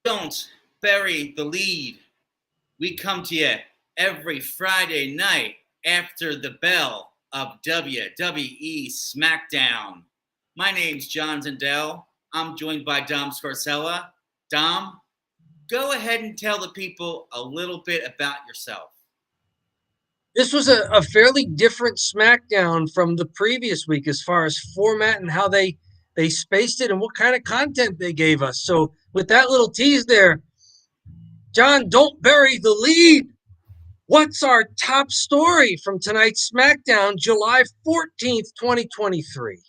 Don't bury the lead. We come to you every Friday night after the bell of WWE Smackdown. My name's John Zindel. I'm joined by Dom Scarcella. Dom, go ahead and tell the people a little bit about yourself. This was a fairly different SmackDown from the previous week as far as format and how they spaced it and what kind of content they gave us. So with that little tease there, John, don't bury the lead. What's our top story from tonight's SmackDown, July 14th, 2023?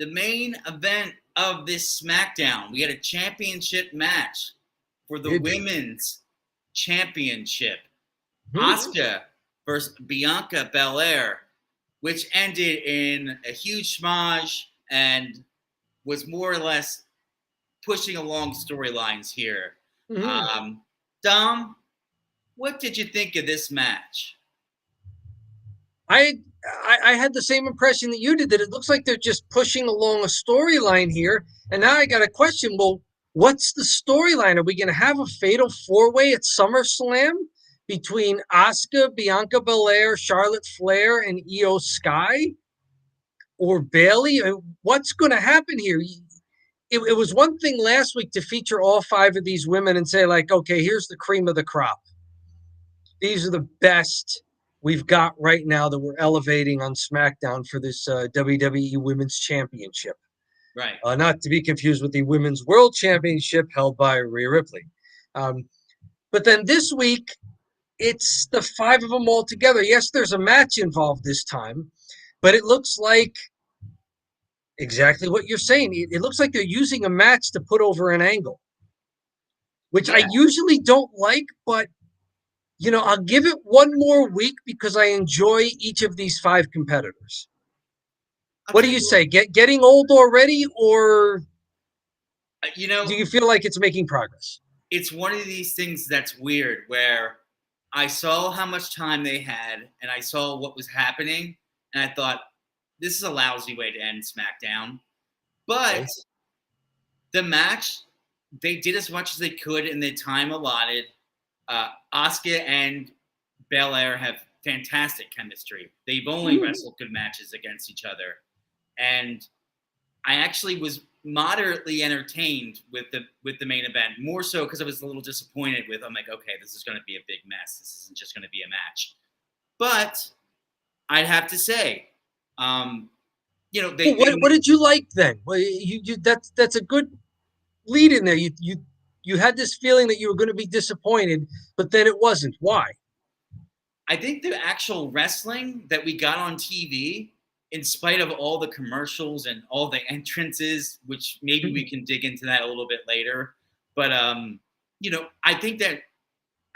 The main event of this SmackDown, we had a championship match for the women's championship. Asuka versus Bianca Belair, which ended in a huge schmozz and was more or less pushing along storylines here. Dom, what did you think of this match? I had the same impression that you did, that it looks like they're just pushing along a storyline here. And now I got a question. Well, what's the storyline? Are we going to have a fatal four-way at SummerSlam between Asuka, Bianca Belair, Charlotte Flair, and Io Sky? Or Bailey? What's going to happen here? It was one thing last week to feature all five of these women and say, like, okay, here's the cream of the crop. These are the best we've got right now that we're elevating on SmackDown for this WWE Women's Championship. Right. Not to be confused with the Women's World Championship held by Rhea Ripley. But then this week, it's the five of them all together. Yes, there's a match involved this time, but it looks like exactly what you're saying. It looks like they're using a match to put over an angle, which I usually don't like, but you know, I'll give it one more week because I enjoy each of these five competitors. What do you say? Getting old already, or you know, do you feel like it's making progress? It's one of these things that's weird where I saw how much time they had and I saw what was happening and I thought, this is a lousy way to end SmackDown. But the match, they did as much as they could in the time allotted. Asuka and Belair have fantastic chemistry. They've only wrestled good matches against each other. And I actually was moderately entertained with the main event, more so because I was a little disappointed with, I'm like, okay, this is going to be a big mess. This isn't just going to be a match. But I'd have to say, you know, what did you like then? Well, that's a good lead in there. You had this feeling that you were going to be disappointed, but then it wasn't. Why? I think the actual wrestling that we got on TV, in spite of all the commercials and all the entrances, which maybe we can dig into that a little bit later. But, you know, I think that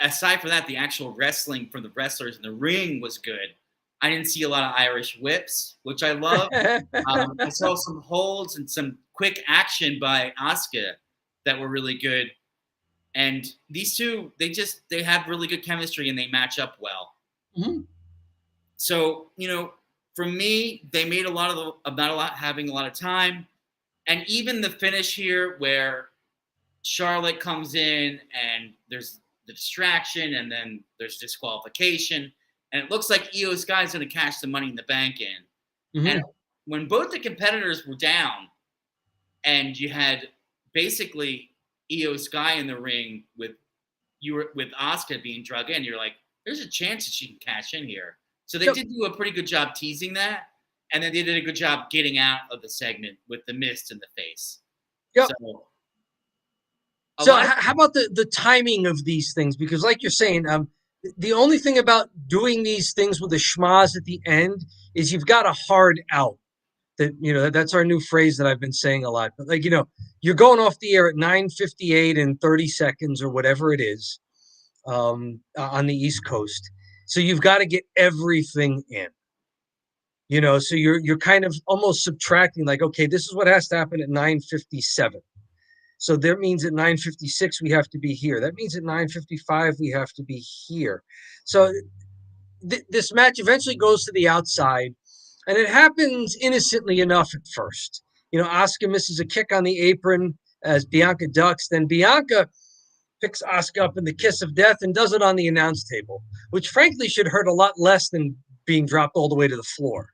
aside from that, the actual wrestling from the wrestlers in the ring was good. I didn't see a lot of Irish whips, which I love. I saw some holds and some quick action by Asuka that were really good. And these two, they have really good chemistry and they match up well. So, you know, for me, they made having a lot of time. And even the finish here where Charlotte comes in and there's the distraction and then there's disqualification. And it looks like Io Sky is going to cash the Money in the Bank in. And when both the competitors were down and you had basically Io Sky in the ring with Asuka being drug in, you're like, there's a chance that she can cash in here. So they did do a pretty good job teasing that. And then they did a good job getting out of the segment with the mist in the face. Yep. So how about the timing of these things? Because like you're saying, the only thing about doing these things with a schmozz at the end is you've got a hard out. That's our new phrase that I've been saying a lot. But like, you know, you're going off the air at 9:58 and 30 seconds or whatever it is on the East Coast. So you've got to get everything in. You know, so you're kind of almost subtracting, like, okay, this is what has to happen at 9:57. So that means at 9:56 we have to be here. That means at 9:55 we have to be here. So this match eventually goes to the outside, and it happens innocently enough at first. You know, Asuka misses a kick on the apron, as Bianca ducks. Then Bianca picks Asuka up in the kiss of death and does it on the announce table, which frankly should hurt a lot less than being dropped all the way to the floor.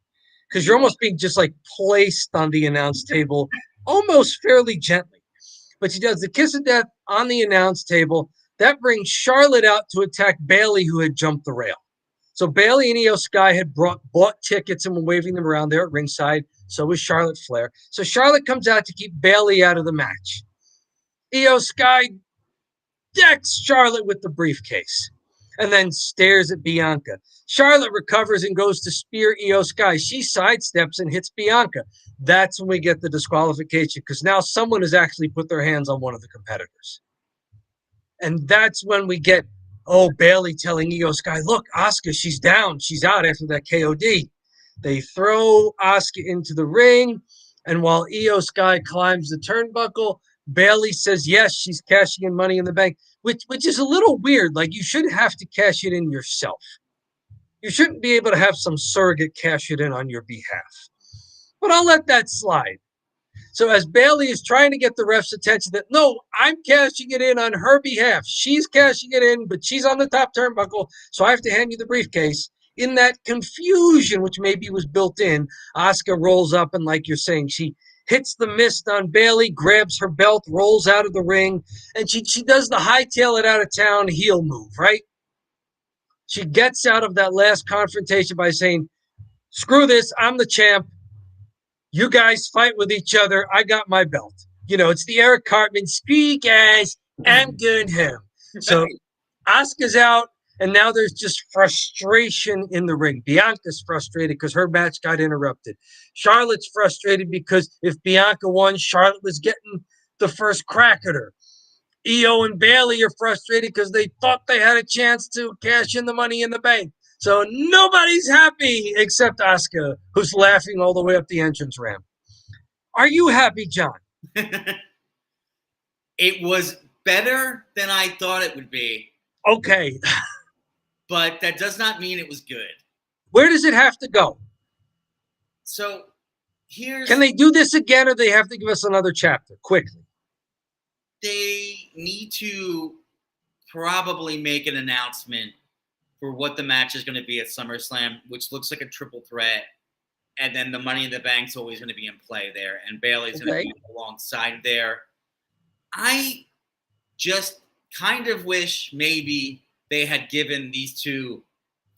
Because you're almost being just like placed on the announce table almost fairly gently. But she does the kiss of death on the announce table. That brings Charlotte out to attack Bayley, who had jumped the rail. So Bayley and Io Sky had bought tickets and were waving them around there at ringside. So was Charlotte Flair. So Charlotte comes out to keep Bayley out of the match. Io Sky decks Charlotte with the briefcase and then stares at Bianca. Charlotte recovers and goes to spear Io Sky. She sidesteps and hits Bianca. That's when we get the disqualification because now someone has actually put their hands on one of the competitors. And that's when we get, Bayley telling Io Sky, look, Asuka, she's down. She's out after that KOD. They throw Asuka into the ring. And while Io Sky climbs the turnbuckle, Bayley says, yes, she's cashing in Money in the Bank, which is a little weird. Like, you shouldn't have to cash it in yourself. You shouldn't be able to have some surrogate cash it in on your behalf. But I'll let that slide. So as Bayley is trying to get the ref's attention that, no, I'm cashing it in on her behalf. She's cashing it in, but she's on the top turnbuckle, so I have to hand you the briefcase. In that confusion, which maybe was built in, Asuka rolls up and, like you're saying, she hits the mist on Bayley, grabs her belt, rolls out of the ring, and she does the hightail it out of town heel move, right? She gets out of that last confrontation by saying, screw this, I'm the champ. You guys fight with each other. I got my belt. It's the Eric Cartman, screw you guys, I'm going home. So Asuka's out, and now there's just frustration in the ring. Bianca's frustrated because her match got interrupted. Charlotte's frustrated because if Bianca won, Charlotte was getting the first crack at her. Io and Bayley are frustrated because they thought they had a chance to cash in the Money in the Bank. So nobody's happy except Asuka, who's laughing all the way up the entrance ramp. Are you happy, John? It was better than I thought it would be. Okay. But that does not mean it was good. Where does it have to go? So Can they do this again, or they have to give us another chapter quickly? They need to probably make an announcement for what the match is going to be at SummerSlam, which looks like a triple threat. And then the Money in the Bank's always going to be in play there. And Bayley's going to be alongside there. I just kind of wish maybe they had given these two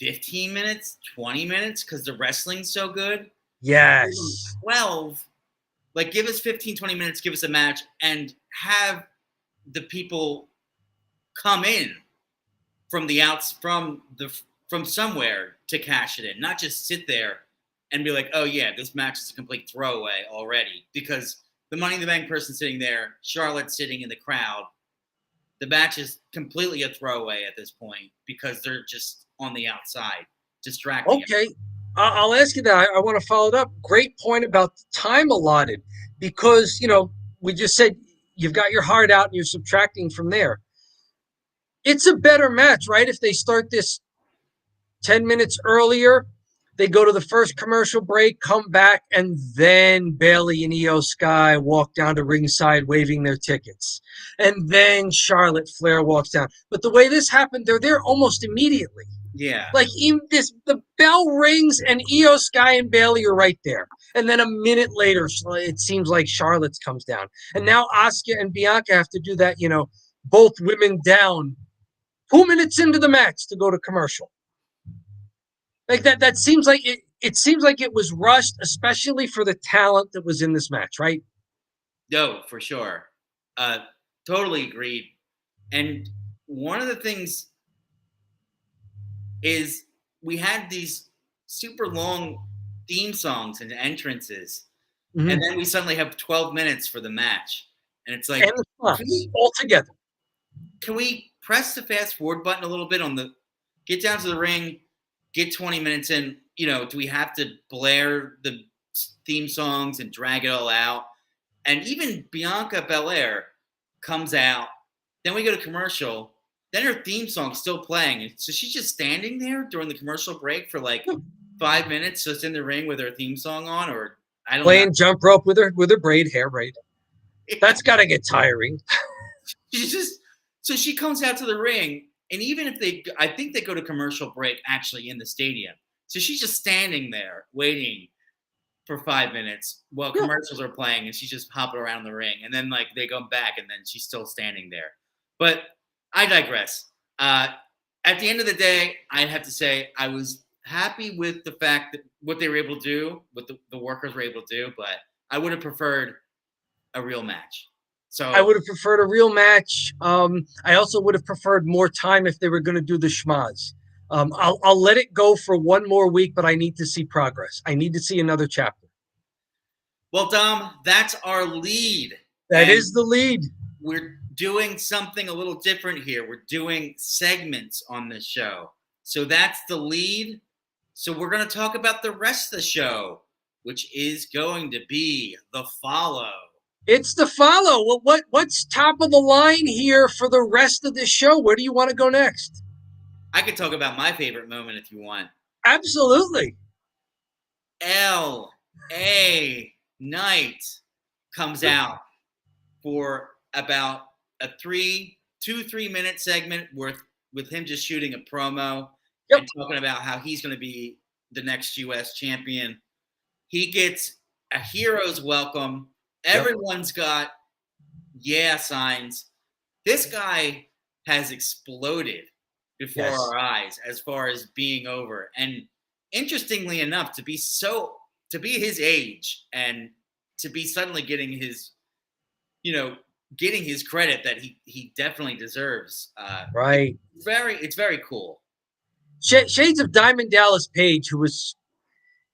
15 minutes, 20 minutes, because the wrestling's so good. Yes. 12. Like, give us 15, 20 minutes, give us a match, and have the people come in from the outs, from somewhere to cash it in, not just sit there and be like, oh yeah, this match is a complete throwaway already. Because the Money in the Bank person sitting there, Charlotte sitting in the crowd, the match is completely a throwaway at this point because they're just on the outside, distracting. Okay, I'll ask you that. I want to follow it up. Great point about the time allotted, because we just said you've got your heart out and you're subtracting from there. It's a better match, right? If they start this 10 minutes earlier, they go to the first commercial break, come back, and then Bayley and Io Sky walk down to ringside waving their tickets. And then Charlotte Flair walks down. But the way this happened, they're there almost immediately. Yeah. Like, the bell rings and Io Sky and Bayley are right there. And then a minute later, it seems like Charlotte comes down. And now Asuka and Bianca have to do that, both women down 2 minutes into the match to go to commercial. Like that seems like it seems like it was rushed, especially for the talent that was in this match, right? No, for sure. Totally agreed. And one of the things is we had these super long theme songs and entrances, and then we suddenly have 12 minutes for the match. And it's like, all together. Can we press the fast forward button a little bit on get down to the ring, get 20 minutes in? Do we have to blare the theme songs and drag it all out? And even Bianca Belair comes out. Then we go to commercial. Then her theme song's still playing. So she's just standing there during the commercial break for like 5 minutes, just in the ring with her theme song on, or I don't know. Playing jump rope with her hair braid. That's got to get tiring. She's just so she comes out to the ring, and even if I think they go to commercial break actually in the stadium. So she's just standing there waiting for 5 minutes while Yeah. commercials are playing, and she's just hopping around the ring, and then like they go back, and then she's still standing there. But I digress. At the end of the day, I'd have to say I was happy with the fact that what they were able to do, what the workers were able to do, but I would have preferred a real match. So I would have preferred a real match. I also would have preferred more time if they were going to do the schmaz. I'll let it go for one more week, but I need to see progress. I need to see another chapter. well, Dom, that's our lead. That And is the lead. we're doing something a little different here. We're doing segments on this show. So that's the lead. So we're going to talk about the rest of the show, which is going to be the follow. It's the follow. What's top of the line here for the rest of the show? Where do you want to go next? I could talk about my favorite moment if you want. Absolutely. L.A. Knight comes out for about a 3 minute segment with him just shooting a promo and talking about how he's going to be the next U.S. champion. He gets a hero's welcome. Everyone's got yeah signs. This guy has exploded before our eyes as far as being over. And interestingly enough, to be his age and to be suddenly getting his, getting his credit that he definitely deserves. Right. It's very cool. Shades of Diamond Dallas Page, who was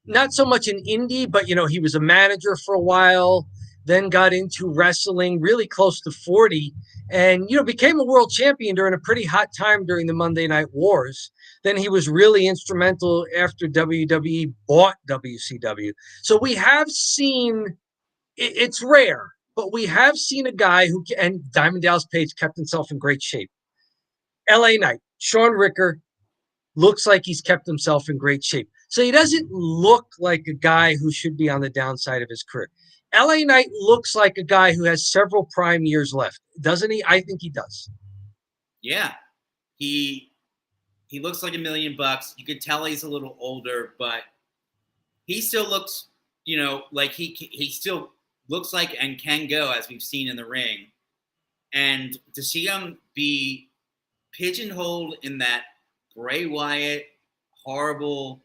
not so much an indie, but he was a manager for a while, then got into wrestling really close to 40, and became a world champion during a pretty hot time during the Monday Night Wars. Then he was really instrumental after WWE bought WCW. So we have seen, it's rare, but we have seen a guy and Diamond Dallas Page kept himself in great shape. LA Knight, Sean Ricker, looks like he's kept himself in great shape. So he doesn't look like a guy who should be on the downside of his career. LA Knight looks like a guy who has several prime years left, doesn't he? I think he does. Yeah. He looks like $1 million. You could tell he's a little older, but he still looks, like he still looks like and can go, as we've seen in the ring. And to see him be pigeonholed in that Bray Wyatt horrible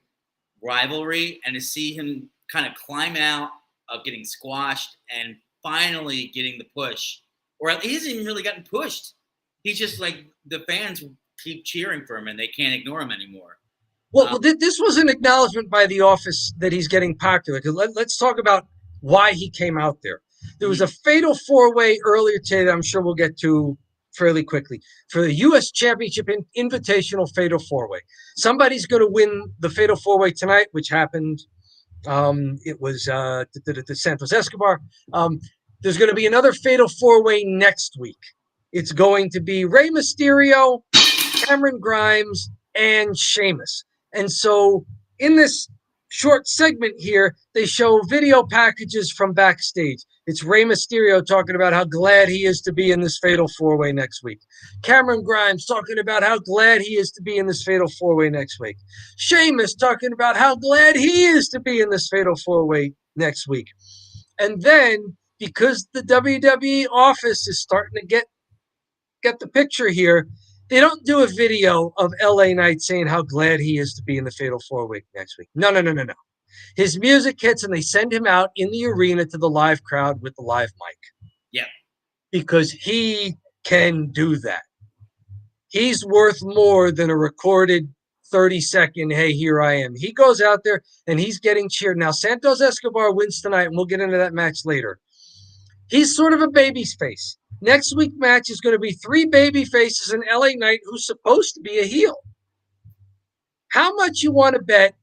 rivalry, and to see him kind of climb out of getting squashed and finally getting the push, or he hasn't even really gotten pushed. He's just like the fans keep cheering for him and they can't ignore him anymore. Well, this was an acknowledgement by the office that he's getting popular. Let's talk about why he came out there. There was a fatal 4-way earlier today that I'm sure we'll get to fairly quickly for the U.S. Championship Invitational Fatal 4-Way. Somebody's going to win the Fatal 4-Way tonight, which happened. It was the Santos Escobar. There's going to be another Fatal 4-Way next week. It's going to be Rey Mysterio, Cameron Grimes, and Sheamus. And so in this short segment here, they show video packages from backstage. It's Rey Mysterio talking about how glad he is to be in this Fatal 4-Way next week. Cameron Grimes talking about how glad he is to be in this Fatal 4-Way next week. Sheamus talking about how glad he is to be in this Fatal 4-Way next week. And then, because the WWE office is starting to get the picture here, they don't do a video of LA Knight saying how glad he is to be in the Fatal 4-Way next week. No. His music hits and they send him out in the arena to the live crowd with the live mic. Yeah. Because he can do that. He's worth more than a recorded 30-second, hey, here I am. He goes out there and he's getting cheered. Now, Santos Escobar wins tonight, and we'll get into that match later. He's sort of a baby's face. Next week's match is going to be 3 baby faces and LA Knight, who's supposed to be a heel. How much you want to bet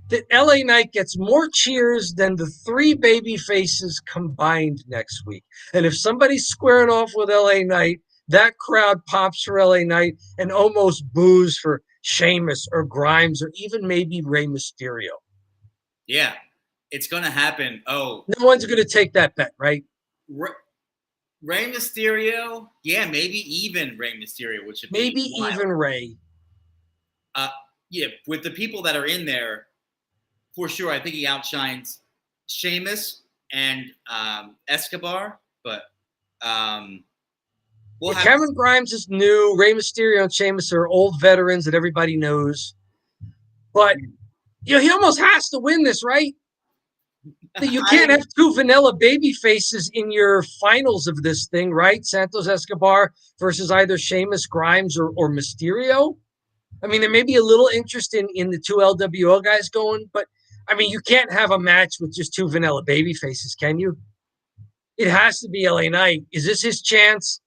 that LA Knight gets more cheers than the 3 baby faces combined next week? And if somebody's squaring off with LA Knight, that crowd pops for LA Knight and almost boos for Sheamus or Grimes or even maybe Rey Mysterio. Yeah, it's going to happen. Oh, no one's going to take that bet, right? Rey Mysterio, yeah, maybe even Rey Mysterio, which would be Maybe wild. even Ray. Yeah, with the people that are in there, for sure, I think he outshines Sheamus and Escobar, but we'll have Cameron Grimes is new. Rey Mysterio and Sheamus are old veterans that everybody knows. But he almost has to win this, right? That you can't have two vanilla baby faces in your finals of this thing, right? Santos Escobar versus either Sheamus, Grimes, or Mysterio. I mean, there may be a little interest in the two LWO guys going, but I mean, you can't have a match with just two vanilla baby faces, can you? It has to be LA Knight. Is this his chance?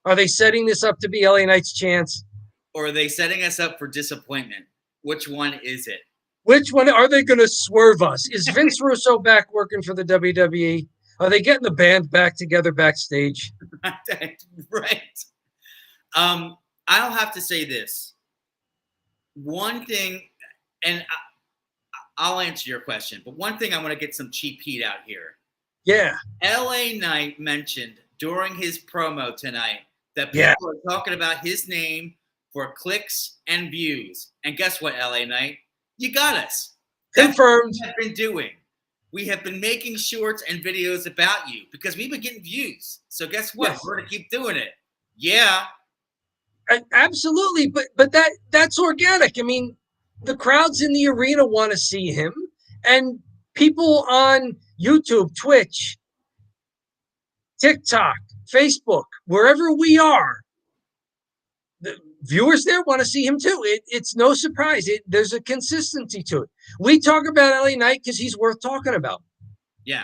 Are they setting this up to be LA Knight's chance? Or are they setting us up for disappointment? Which one is it? Which one are they going to swerve us? Is Vince Russo back working for the WWE? Are they getting the band back together backstage? Right. I'll have to say this. One thing, and I'll answer your question, but one thing I want to get some cheap heat out here. Yeah. LA Knight mentioned during his promo tonight that people are talking about his name for clicks and views. And guess what, LA Knight? You got us. Confirmed. That's what we have been doing. We have been making shorts and videos about you because we've been getting views. So guess what? Yes. We're going to keep doing it. Yeah. Absolutely. But that's organic. I mean, the crowds in the arena want to see him. And people on YouTube, Twitch, TikTok, Facebook, wherever we are, the viewers there want to see him too. It's no surprise. There's a consistency to it. We talk about LA Knight because he's worth talking about. Yeah.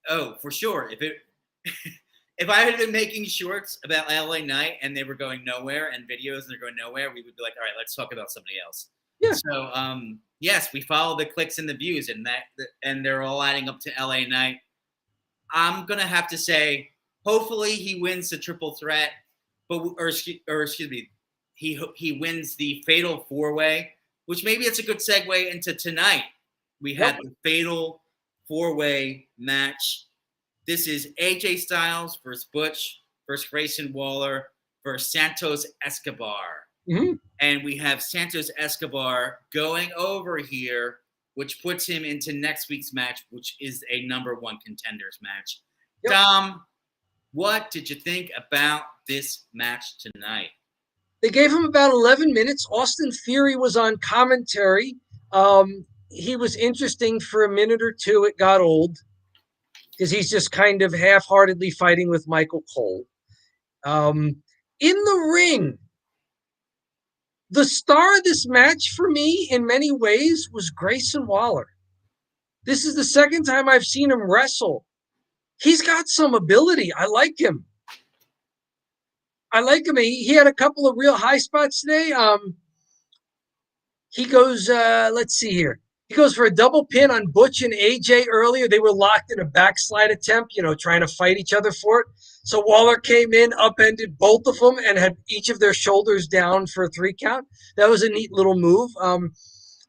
Oh, for sure. If I had been making shorts about LA Knight and they were going nowhere and videos and they're going nowhere, we would be like, all right, let's talk about somebody else. Yeah. So yes, we follow the clicks and the views and they're all adding up to LA Knight. I'm gonna have to say, hopefully he wins the triple threat, or excuse me, he wins the fatal 4-way, which maybe it's a good segue into tonight. We had the fatal 4-way match. This is AJ Styles versus Butch versus Grayson Waller versus Santos Escobar. Mm-hmm. And we have Santos Escobar going over here, which puts him into next week's match, which is a number 1 contenders match. Yep. Dom, what did you think about this match tonight? They gave him about 11 minutes. Austin Theory was on commentary. He was interesting for a minute or two. It got old because he's just kind of half-heartedly fighting with Michael Cole. In the ring, the star of this match for me, in many ways, was Grayson Waller. This is the second time I've seen him wrestle. He's got some ability. I like him. He had a couple of real high spots today. He goes, let's see here. He goes for a double pin on Butch and AJ earlier. They were locked in a backslide attempt, trying to fight each other for it. So Waller came in, upended both of them, and had each of their shoulders down for a 3 count. That was a neat little move.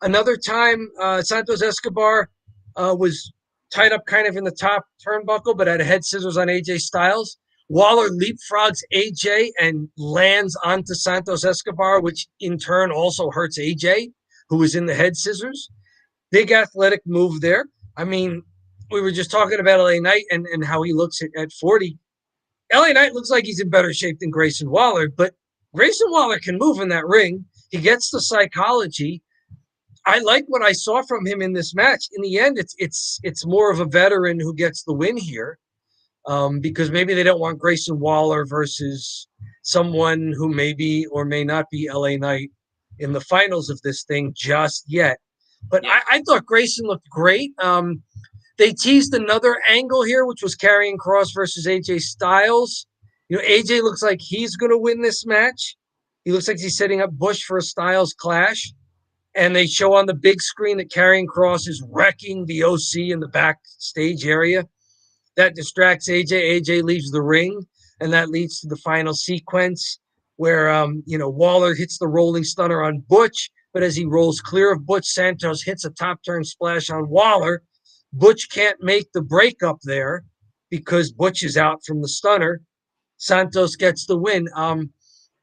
Another time, Santos Escobar was tied up kind of in the top turnbuckle, but had a head scissors on AJ Styles. Waller leapfrogs AJ and lands onto Santos Escobar, which in turn also hurts AJ, who was in the head scissors. Big athletic move there. I mean, we were just talking about LA Knight and how he looks at 40. LA Knight looks like he's in better shape than Grayson Waller, but Grayson Waller can move in that ring. He gets the psychology. I like what I saw from him in this match. In the end, it's more of a veteran who gets the win here, because maybe they don't want Grayson Waller versus someone who maybe or may not be LA Knight in the finals of this thing just yet. But yeah. I thought Grayson looked great. They teased another angle here, which was Karrion Kross versus AJ Styles. AJ looks like he's going to win this match. He looks like he's setting up Bush for a Styles clash. And they show on the big screen that Karrion Kross is wrecking the OC in the backstage area. That distracts AJ. AJ leaves the ring, and that leads to the final sequence where, Waller hits the rolling stunner on Butch. But as he rolls clear of Butch, Santos hits a top turn splash on Waller. Butch can't make the break up there because Butch is out from the stunner. Santos gets the win.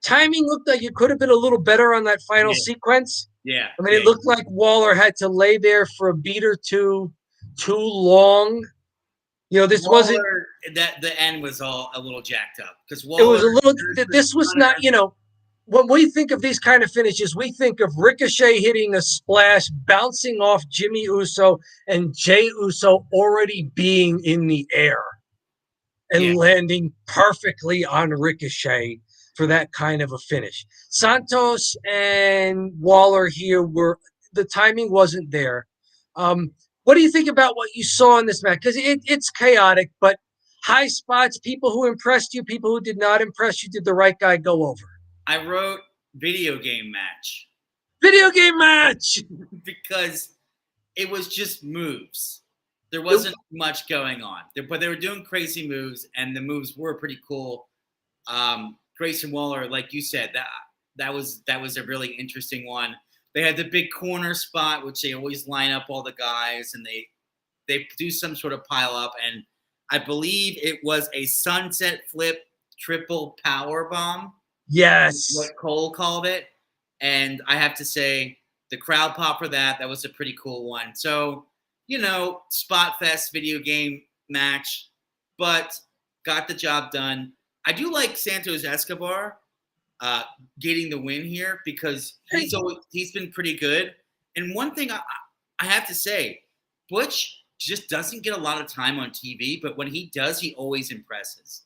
Timing looked like it could have been a little better on that final Yeah, sequence. yeah, I mean, yeah. it looked like Waller had to lay there for a beat or two too long. This wasn't. Waller, that the end was all a little jacked up because It was Waller, a little. there's the This was not. stunner. When we think of these kind of finishes, we think of Ricochet hitting a splash, bouncing off Jimmy Uso, and Jey Uso already being in the air Yeah, and landing perfectly on Ricochet for that kind of a finish. Santos and Waller here the timing wasn't there. What do you think about what you saw in this match? Because it's chaotic, but high spots, people who impressed you, people who did not impress you, did the right guy go over? I wrote video game match Video game match. because it was just moves. There It- wasn't much going on, but they were doing crazy moves, and the moves were pretty cool. Grayson Waller, like you said, that was a really interesting one. They had the big corner spot, which they always line up all the guys, and they do some sort of pile up, and I believe it was a sunset flip triple power bomb, yes. what Cole called it. And I have to say, the crowd pop for that was a pretty cool one. So, spot fest video game match, but got the job done. I do like Santos Escobar uh, getting the win here because he's been pretty good. And one thing I have to say, Butch just doesn't get a lot of time on TV, but when he does, he always impresses.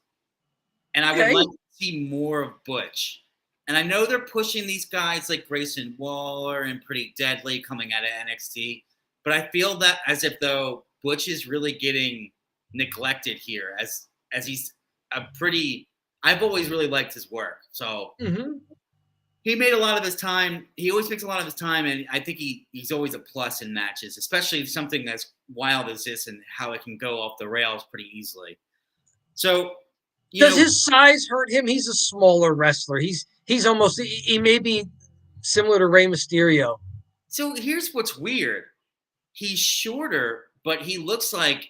And I would Okay. like to see more of Butch. And I know they're pushing these guys like Grayson Waller and Pretty Deadly coming out of NXT, but I feel that as if though Butch is really getting neglected here as he's a pretty. I've always really liked his work, so Mm-hmm. he made a lot of his time. He always makes a lot of his time, and I think he's always a plus in matches, especially if something as wild as this and how it can go off the rails pretty easily. So, Does his size hurt him? He's a smaller wrestler. He's almost he may be similar to Rey Mysterio. so here's what's weird. He's shorter, but he looks like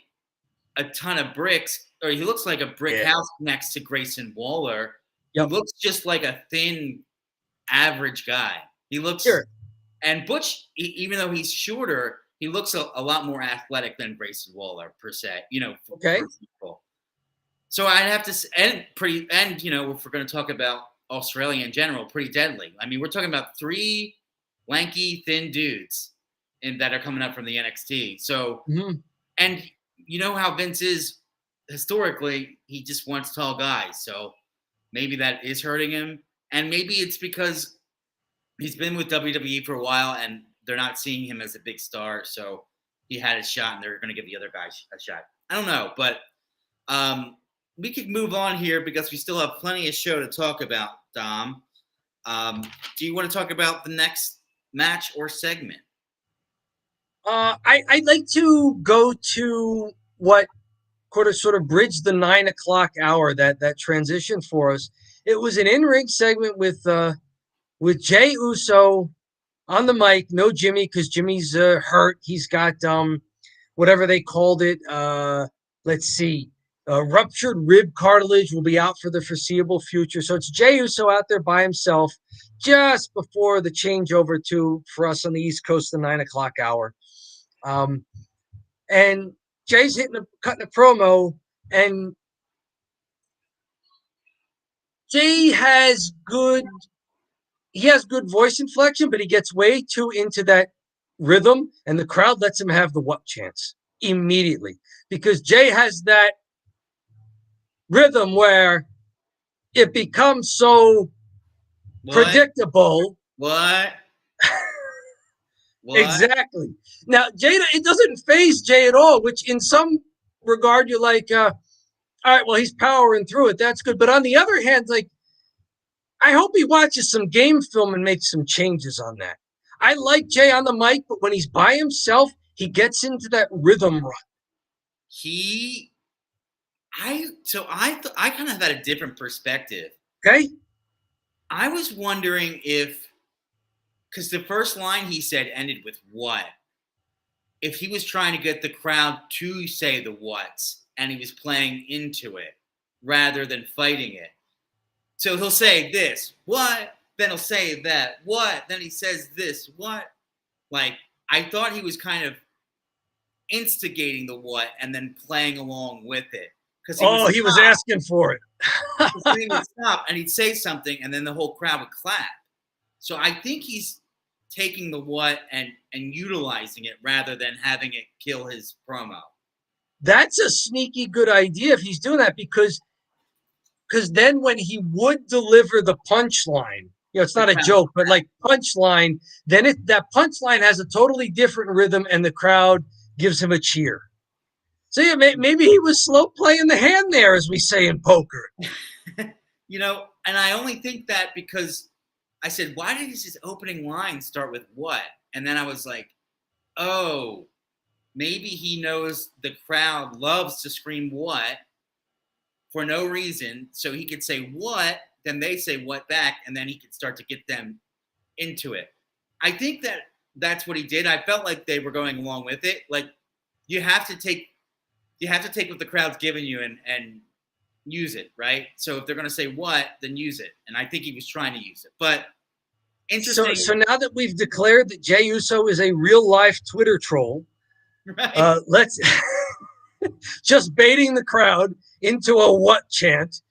a ton of bricks, or he looks like a brick house next to Grayson Waller, who Yep. looks just like a thin, average guy. He looks, Sure. and Butch, even though he's shorter, he looks a lot more athletic than Grayson Waller per se. Okay. For people. So I'd have to, and if we're going to talk about Australia in general, Pretty Deadly. I mean, we're talking about three lanky, thin dudes that are coming up from the NXT. So, and you know how Vince is historically, he just wants tall guys. So maybe that is hurting him. And maybe it's because he's been with WWE for a while and they're not seeing him as a big star. So he had a shot and they're going to give the other guy a shot. I don't know, but we could move on here because we still have plenty of show to talk about, Dom. Do you want to talk about the next match or segment? I'd like to go to what could have sort of bridged the 9 o'clock hour, that transition for us. It was an in-ring segment with Jey Uso on the mic, no Jimmy because Jimmy's hurt. He's got whatever they called it. Let's see. Ruptured rib cartilage will be out for the foreseeable future. So it's Jey Uso out there by himself just before the changeover for us on the East Coast, the 9 o'clock hour. And Jay's cutting a promo, and Jay has good voice inflection, but he gets way too into that rhythm, and the crowd lets him have the what chance immediately because Jay has that rhythm where it becomes so predictable. What? Exactly. Now, Jay, it doesn't phase Jay at all, which in some regard you're like, all right, well, he's powering through it. That's good. But on the other hand, like, I hope he watches some game film and makes some changes on that. I like Jay on the mic, but when he's by himself, he gets into that rhythm run. I kind of had a different perspective. Okay. I was wondering because the first line he said ended with what? If he was trying to get the crowd to say the whats and he was playing into it, rather than fighting it. So he'll say this, what? Then he'll say that, what? Then he says this, what? Like, I thought he was kind of instigating the what and then playing along with it. Because he was asking for it. He would stop and he'd say something and then the whole crowd would clap. So I think he's taking the what and utilizing it rather than having it kill his promo. That's a sneaky good idea if he's doing that, because then when he would deliver the punchline, it's not a joke, but like punchline, then that punchline has a totally different rhythm and the crowd gives him a cheer. So yeah, maybe he was slow playing the hand there, as we say in poker. And I only think that because I said, why did his opening line start with what? And then I was like, oh, maybe he knows the crowd loves to scream what for no reason. So he could say what, then they say what back, and then he could start to get them into it. I think that's what he did. I felt like they were going along with it. Like, you have to take what the crowd's giving you and use it, right? So if they're going to say what, then use it. And I think he was trying to use it. But interesting. So now that we've declared that Jey Uso is a real life Twitter troll, right. Let's just baiting the crowd into a what chant.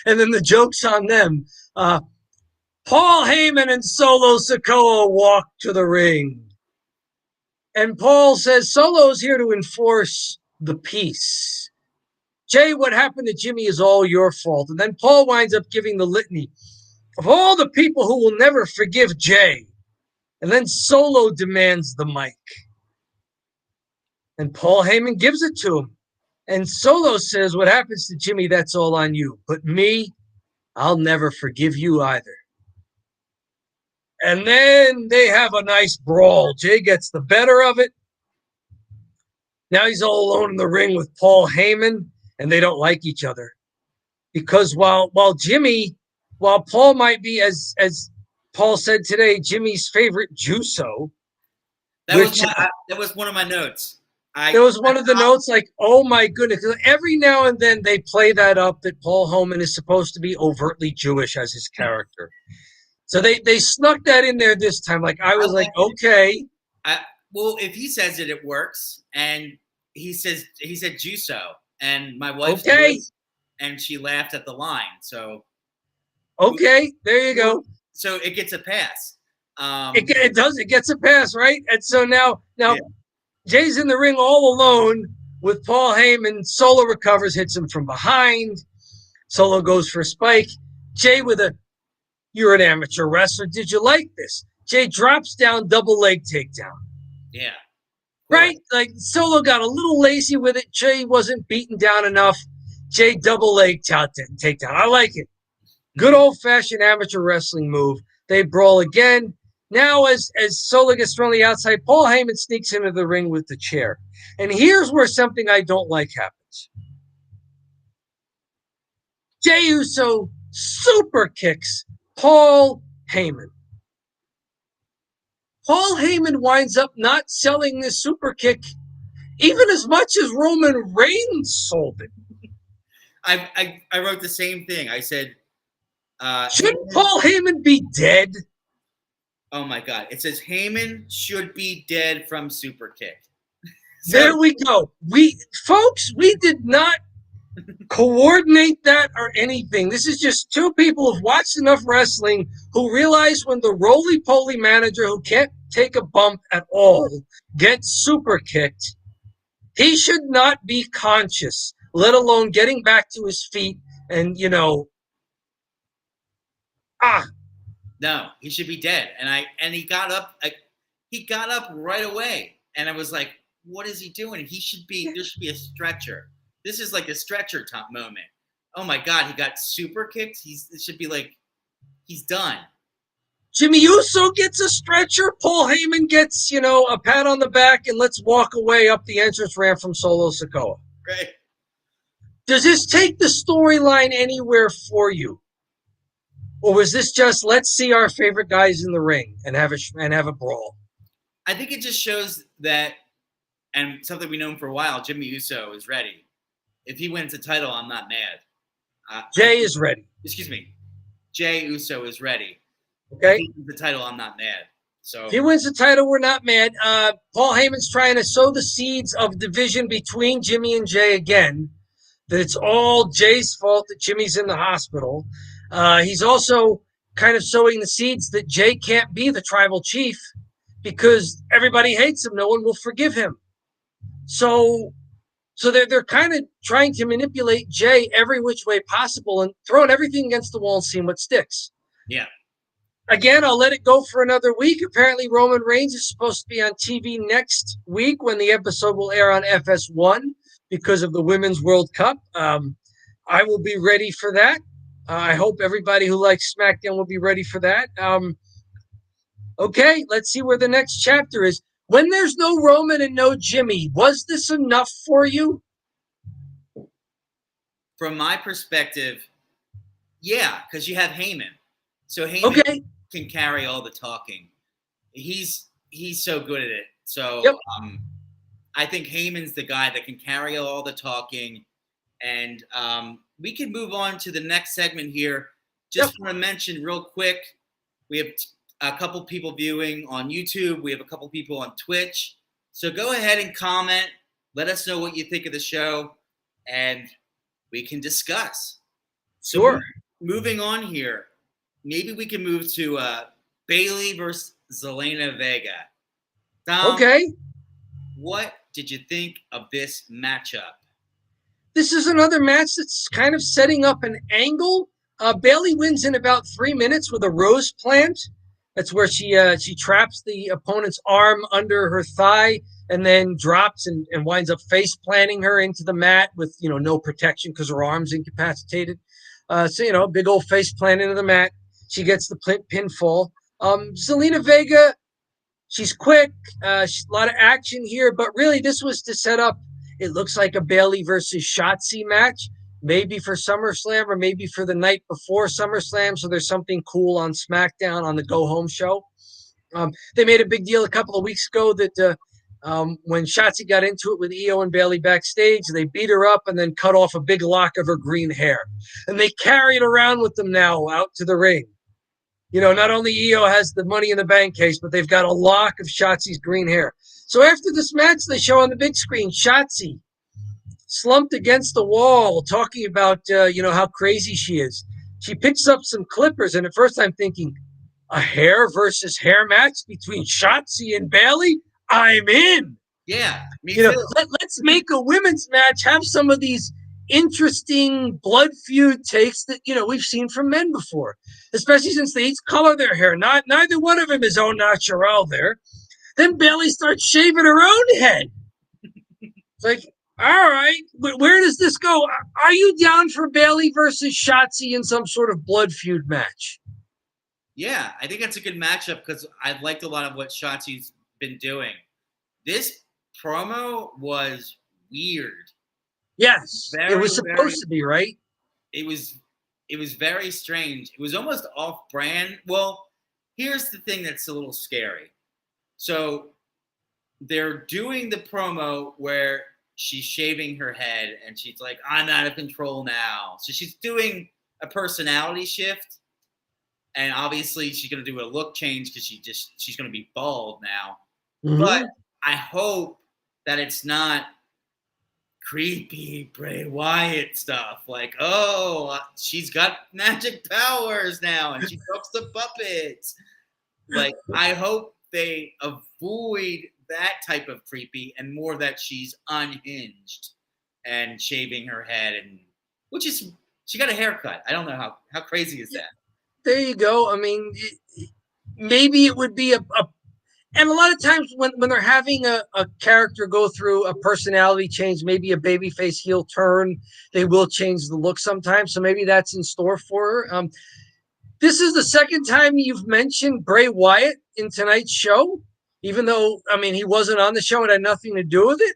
And then the joke's on them. Paul Heyman and Solo Sikoa walk to the ring. And Paul says, Solo's here to enforce the peace. Jey, what happened to Jimmy is all your fault. And then Paul winds up giving the litany of all the people who will never forgive Jey. And then Solo demands the mic. And Paul Heyman gives it to him. And Solo says, what happens to Jimmy, that's all on you. But me, I'll never forgive you either. And then they have a nice brawl. Jey gets the better of it. Now he's all alone in the ring with Paul Heyman, and they don't like each other. Because while Paul might be, as Paul said today, Jimmy's favorite Juso. That was one of my notes. There was one of the notes like, oh my goodness. Every now and then they play that up that Paul Heyman is supposed to be overtly Jewish as his character. So they snuck that in there this time. Like, I was like, okay. Well, if he says it, it works. And he said Juso. And my wife Jewish, and she laughed at the line. So okay, there you go. So it gets a pass. It does. It gets a pass, right? And so now Jay's in the ring all alone with Paul Heyman. Solo recovers, hits him from behind. Solo goes for a spike. Jey with you're an amateur wrestler. Did you like this? Jey drops down, double leg takedown. Yeah. Right? Like, Solo got a little lazy with it. Jey wasn't beaten down enough. Jey double leg takedown. I like it. Good old-fashioned amateur wrestling move. They brawl again. Now, as Solo gets thrown on the outside, Paul Heyman sneaks into the ring with the chair. And here's where something I don't like happens. Jey Uso super kicks Paul Heyman. Paul Heyman winds up not selling this super kick even as much as Roman Reigns sold it. I wrote the same thing. I said, shouldn't Paul Heyman be dead? Oh my God. It says Heyman should be dead from super kick. So, there we go. We did not coordinate that or anything. This is just two people who've watched enough wrestling who realize when the roly-poly manager who can't take a bump at all gets super kicked, he should not be conscious, let alone getting back to his feet and, No, he should be dead. And he got up. He got up right away, and I was like, "What is he doing? There should be a stretcher. This is like a stretcher top moment. Oh my God, he got super kicked. It should be like he's done." Jimmy Uso gets a stretcher. Paul Heyman gets, a pat on the back, and let's walk away up the entrance ramp from Solo Sikoa. Right. Does this take the storyline anywhere for you? Or was this just, let's see our favorite guys in the ring and have a brawl? I think it just shows that, and something we know for a while, Jimmy Uso is ready. if he wins the title, I'm not mad. Jay is ready. Excuse me. Jay Uso is ready. Okay. If he wins the title, I'm not mad. So if he wins the title, we're not mad. Paul Heyman's trying to sow the seeds of division between Jimmy and Jay again. That it's all Jay's fault that Jimmy's in the hospital. He's also kind of sowing the seeds that Jay can't be the tribal chief because everybody hates him. No one will forgive him. So they're kind of trying to manipulate Jay every which way possible and throwing everything against the wall and seeing what sticks. Yeah. Again, I'll let it go for another week. Apparently, Roman Reigns is supposed to be on TV next week when the episode will air on FS1 because of the Women's World Cup. I will be ready for that. I hope everybody who likes SmackDown will be ready for that. Okay, let's see where the next chapter is. When there's no Roman and no Jimmy, was this enough for you? From my perspective, yeah, because you have Heyman. So Heyman can carry all the talking. He's so good at it. So I think Heyman's the guy that can carry all the talking. And we can move on to the next segment here. Just want to mention real quick, we have a couple people viewing on YouTube. We have a couple people on Twitch. So go ahead and comment. Let us know what you think of the show, and we can discuss. Sure. So moving on here, maybe we can move to Bayley versus Zelina Vega. Dom, what did you think of this matchup? This is another match that's kind of setting up an angle. Bayley wins in about 3 minutes with a rose plant. That's where she traps the opponent's arm under her thigh and then drops and winds up face planting her into the mat with no protection because her arm's incapacitated. So big old face plant into the mat. She gets the pinfall. Zelina Vega, she's quick. A lot of action here, but really this was to set up. It looks like a Bayley versus Shotzi match, maybe for SummerSlam or maybe for the night before SummerSlam. So there's something cool on SmackDown on the Go Home show. They made a big deal a couple of weeks ago that when Shotzi got into it with Io and Bayley backstage, they beat her up and then cut off a big lock of her green hair. And they carry it around with them now out to the ring. Not only Io has the Money in the Bank case, but they've got a lock of Shotzi's green hair. So after this match, they show on the big screen Shotzi slumped against the wall talking about, how crazy she is. She picks up some clippers, and at first I'm thinking, a hair versus hair match between Shotzi and Bayley? I'm in. Yeah, me too. Let's make a women's match, have some of these interesting blood feud takes that we've seen from men before, especially since they each color their hair. Neither one of them is au naturel there. Then Bayley starts shaving her own head. It's like, all right, where does this go? Are you down for Bayley versus Shotzi in some sort of blood feud match? Yeah, I think that's a good matchup because I've liked a lot of what Shotzi's been doing. This promo was weird. Yes, it was supposed to be, right? It was very strange. It was almost off-brand. Well, here's the thing that's a little scary. So they're doing the promo where she's shaving her head and she's like, I'm out of control now. So she's doing a personality shift. And obviously she's going to do a look change because she's going to be bald now. Mm-hmm. But I hope that it's not creepy Bray Wyatt stuff. Like, oh, she's got magic powers now and she talks to puppets. Like, I hope they avoid that type of creepy and more that she's unhinged and shaving her head, and she got a haircut. I don't know how crazy is that. There you go. I mean, maybe it would be and a lot of times when they're having a character go through a personality change, maybe a babyface heel turn, they will change the look sometimes. So maybe that's in store for her. This is the second time you've mentioned Bray Wyatt in tonight's show, even though, he wasn't on the show and had nothing to do with it.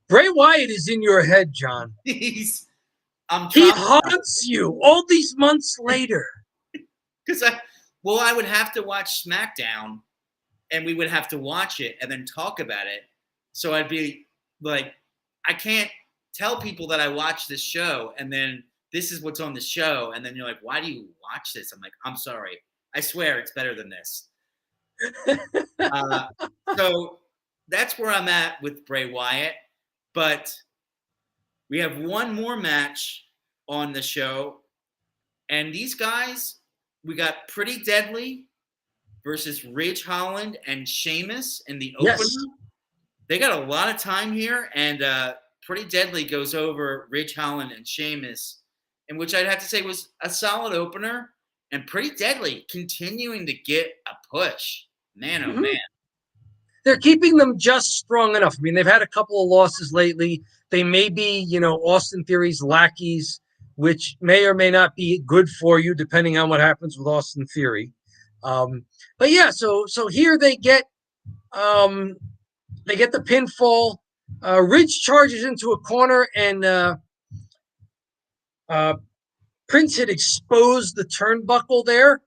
Bray Wyatt is in your head, John. He haunts you all these months later. Because I would have to watch SmackDown and we would have to watch it and then talk about it. So I'd be like, I can't tell people that I watch this show, and then this is what's on the show, and then you're like, why do you watch this? I'm like, I'm sorry. I swear it's better than this. So that's where I'm at with Bray Wyatt. But we have one more match on the show. And these guys, we got Pretty Deadly versus Ridge Holland and Sheamus in the opener. Yes. They got a lot of time here, and Pretty Deadly goes over Ridge Holland and Sheamus, in which I'd have to say was a solid opener, and Pretty Deadly continuing to get a push. Man, oh man. They're keeping them just strong enough. I mean, they've had a couple of losses lately. They may be, Austin Theory's lackeys, which may or may not be good for you, depending on what happens with Austin Theory. But yeah, so here they get the pinfall. Ridge charges into a corner, and Prince had exposed the turnbuckle there.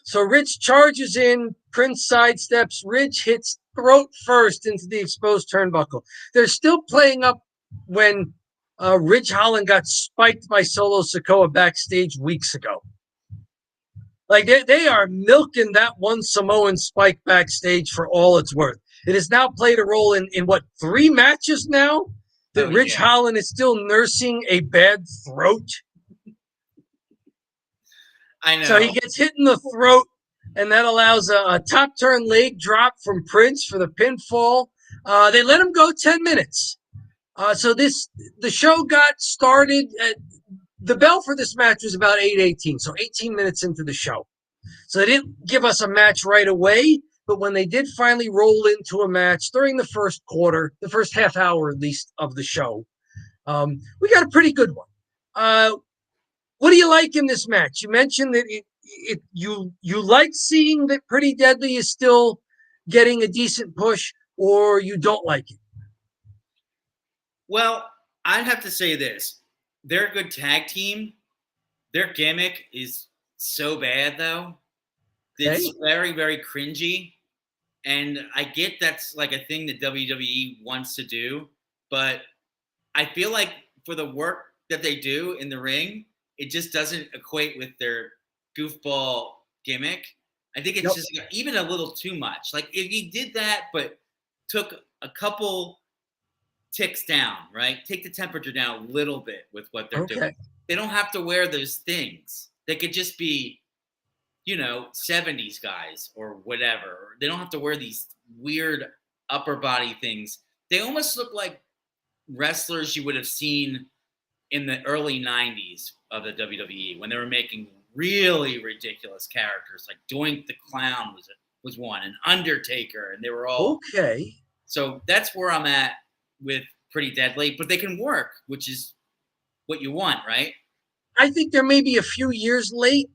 So Ridge charges in, Prince sidesteps, Ridge hits throat first into the exposed turnbuckle. They're still playing up when Ridge Holland got spiked by Solo Sikoa backstage weeks ago. Like they are milking that one Samoan spike backstage for all it's worth. It has now played a role in 3 matches now that Ridge Holland is still nursing a bad throat. I know. So he gets hit in the throat, and that allows a top turn leg drop from Prince for the pinfall. They let him go 10 minutes. So the show got started. The bell for this match was about 8:18, so 18 minutes into the show. So they didn't give us a match right away, but when they did finally roll into a match during the first quarter, the first half hour at least of the show, we got a pretty good one. What do you like in this match? You mentioned that you like seeing that Pretty Deadly is still getting a decent push, or you don't like it? Well, I'd have to say this. They're a good tag team. Their gimmick is so bad, though. It's very, very cringy. And I get that's like a thing that WWE wants to do. But I feel like for the work that they do in the ring, it just doesn't equate with their goofball gimmick. I think it's just even a little too much. Like if you did that, but took a couple ticks down, right? Take the temperature down a little bit with what they're doing. They don't have to wear those things. They could just be, 70s guys or whatever. They don't have to wear these weird upper body things. They almost look like wrestlers you would have seen in the early 90s of the WWE when they were making really ridiculous characters. Like Doink the Clown was one, and Undertaker, and they were all So that's where I'm at with Pretty Deadly, but they can work, which is what you want, right? I think they're maybe a few years late.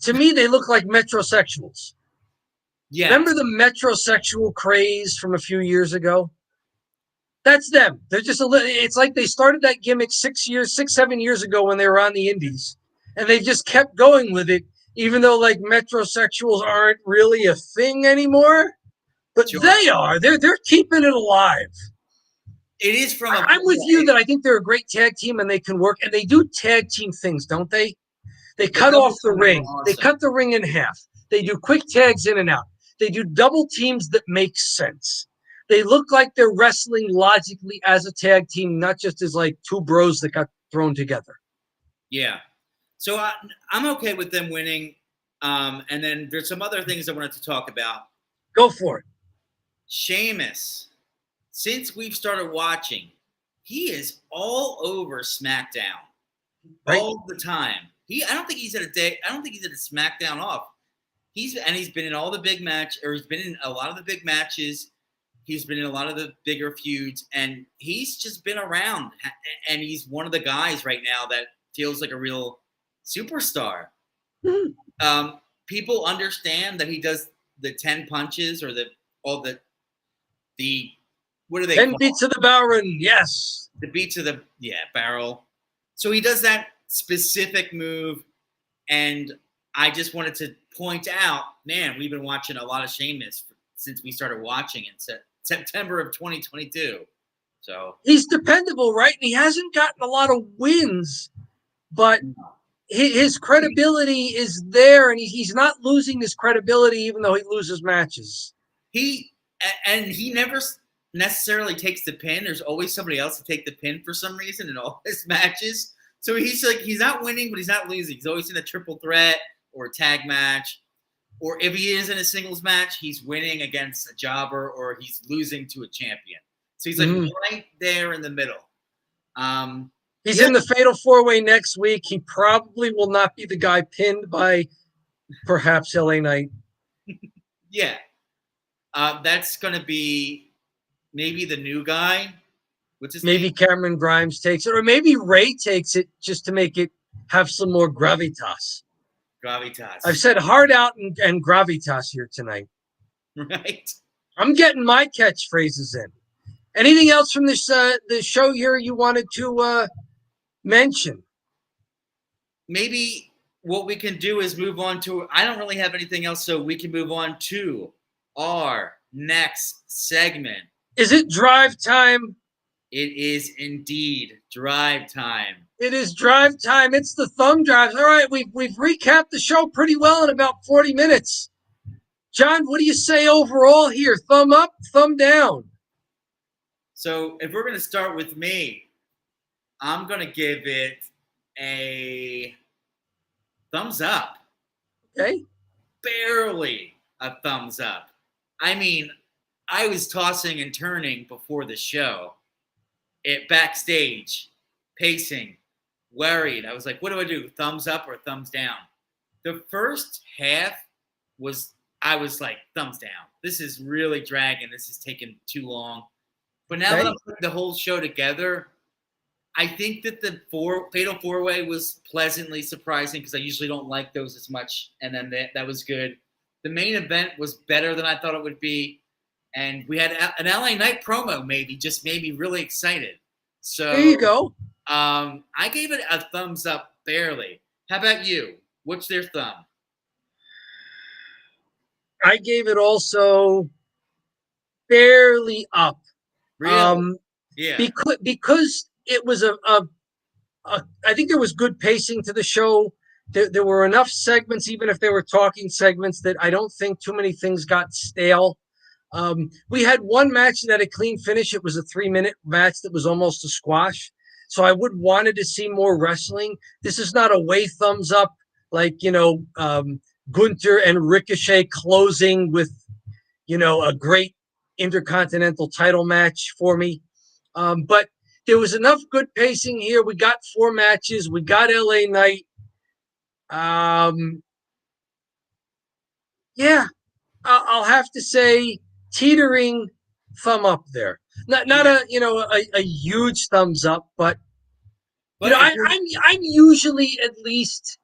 To me, they look like metrosexuals. Yeah. Remember the metrosexual craze from a few years ago? That's them. They're just it's like they started that gimmick 7 years ago when they were on the indies. And they just kept going with it, even though like metrosexuals aren't really a thing anymore. But they are. They're keeping it alive. It is from I'm with you that I think they're a great tag team and they can work. And they do tag team things, don't they? They cut off the ring. Awesome. They cut the ring in half. They do quick tags in and out. They do double teams that make sense. They look like they're wrestling logically as a tag team, not just as like two bros that got thrown together. Yeah. So I'm okay with them winning. And then there's some other things I wanted to talk about. Go for it. Sheamus. Since we've started watching, he is all over SmackDown. Right? All the time. I don't think he's at a SmackDown off. He's been in all the big match, or he's been in a lot of the big matches. He's been in a lot of the bigger feuds, and he's just been around. And he's one of the guys right now that feels like a real superstar. Mm-hmm. People understand that he does the 10 punches or what are they 10 beats of the Baron, yes. The beats of the barrel. So he does that specific move, and I just wanted to point out, man, we've been watching a lot of Sheamus since we started watching in September of 2022. So he's dependable, right? And he hasn't gotten a lot of wins, but his credibility is there, and he's not losing his credibility even though he loses matches. he never necessarily takes the pin. There's always somebody else to take the pin for some reason in all his matches. So he's not winning, but he's not losing. He's always in a triple threat or a tag match. Or if he is in a singles match, he's winning against a jobber or he's losing to a champion. So he's like right there in the middle. He's in the Fatal 4-Way next week. He probably will not be the guy pinned by perhaps LA Knight. Yeah. That's going to be maybe the new guy. What's his maybe name? Cameron Grimes takes it, or maybe Ray takes it just to make it have some more gravitas. Gravitas. I've said hard out and gravitas here tonight. Right. I'm getting my catchphrases in. Anything else from this the show here you wanted to mention? Maybe what we can do is move on to. I don't really have anything else, so we can move on to our next segment. Is it drive time? It is indeed drive time. It is drive time. It's the thumb drives. All right, we've recapped the show pretty well in about 40 minutes. John, what do you say overall here? Thumb up, thumb down? So if we're going to start with me, I'm going to give it a thumbs up. Okay. Barely a thumbs up. I mean, I was tossing and turning before the show. It backstage, pacing, worried. I was like, what do I do? Thumbs up or thumbs down? The first half I was like, thumbs down. This is really dragging. This is taking too long. But now that I'm putting the whole show together, I think that the Fatal 4-Way was pleasantly surprising because I usually don't like those as much. And then that was good. The main event was better than I thought it would be. And we had an LA Knight promo just made me really excited. So there you go. I gave it a thumbs up barely. How about you? What's their thumb? I gave it also barely up. Really? Yeah. Because it was I think there was good pacing to the show. There were enough segments, even if they were talking segments, that I don't think too many things got stale. We had one match that had a clean finish. It was a 3-minute match that was almost a squash. So I would wanted to see more wrestling. This is not a way thumbs up like, Gunther and Ricochet closing with, a great intercontinental title match for me. But there was enough good pacing here. We got 4 matches. We got LA Knight. Yeah, I'll have to say teetering thumb up there. Not a huge thumbs up, but I'm usually at least